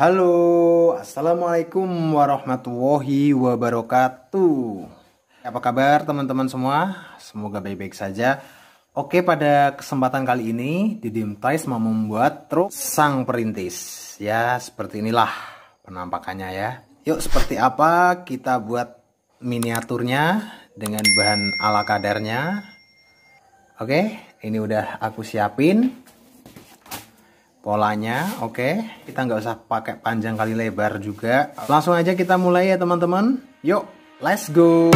Halo, assalamualaikum warahmatullahi wabarakatuh. Apa kabar teman-teman semua? Semoga baik-baik saja. Oke, pada kesempatan kali ini Ditdim mau membuat truk sang perintis. Ya, seperti inilah penampakannya ya. Yuk, seperti apa kita buat miniaturnya dengan bahan ala kadarnya. Oke, ini udah aku siapin polanya. Oke, kita nggak usah pakai panjang kali lebar juga, langsung aja kita mulai ya teman-teman. Yuk, let's go.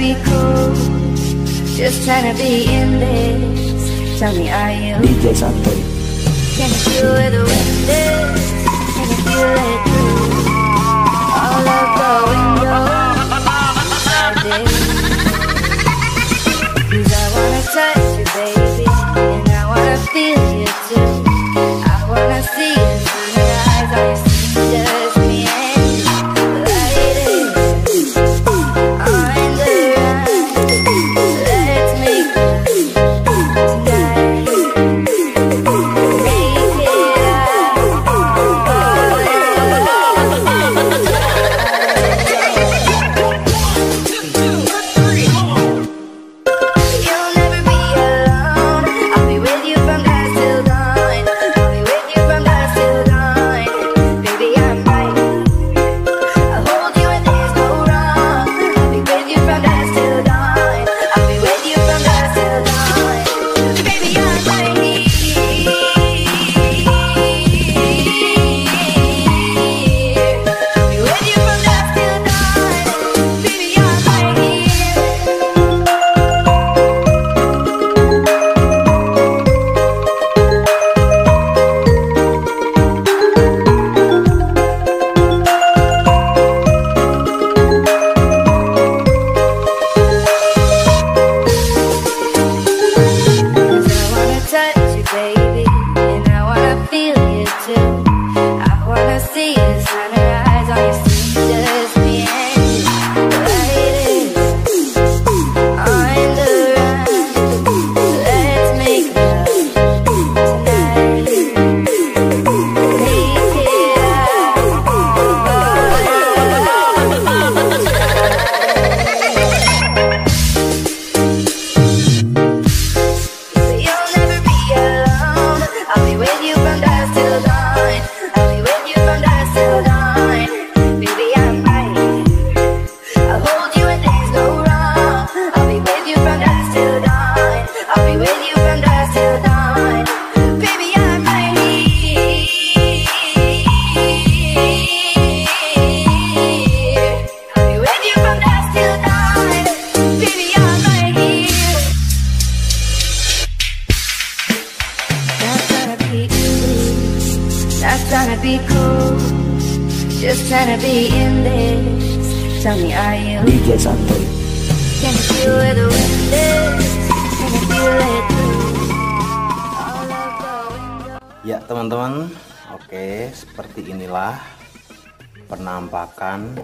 be cool, just trying to be in this. Tell me, are you? Ditdim. Can you feel where the wind is? Can you feel it through all of the windows? Cause I wanna touch you, baby, and I wanna feel you too. I wanna see you through your eyes, I see just me and you. Lady, on the run, let's make love tonight. Make it You'll never be alone. I'll be with you from dusk till dawn. I'll be with you from dusk till dawn. Baby, I'm right. I'll hold you when there's no wrong. I'll be with you from dusk till dawn. I'll be with you from dusk till dawn. Baby, I'm right here. I'll be with you from dusk till dawn. Baby, I'm right here. Cause I wanna touch you, baby, and I wanna feel you too. I wanna see the sunrise on your skin, just me and you. Lady, on the run, let's make love tonight. Make it You'll never be alone. I'll be with you from dusk till dawn. I'll be with you from dusk till dawn. Baby, I'm right. I'll hold you when there's no wrong. I'll be with you from dusk till dawn. I'll be with you from dusk till dawn. Baby, I'm right here. I'll be with you from dusk till dawn. Baby, I'm right here. Not trying to be cool, not trying to be cool, just trying to be in this. Tell me, are you? Ditdim. Can you feel where the wind is? Can you feel it through all of the windows? Ya teman-teman, oke, seperti inilah penampakan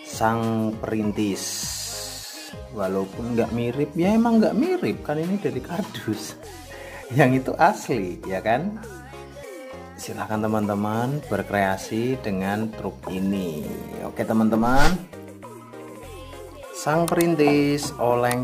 sang perintis. Walaupun nggak mirip, ya emang nggak mirip kan, ini dari kardus. Yang itu asli, ya kan? Silahkan teman-teman berkreasi dengan truk ini. Oke teman-teman, sang perintis oleng.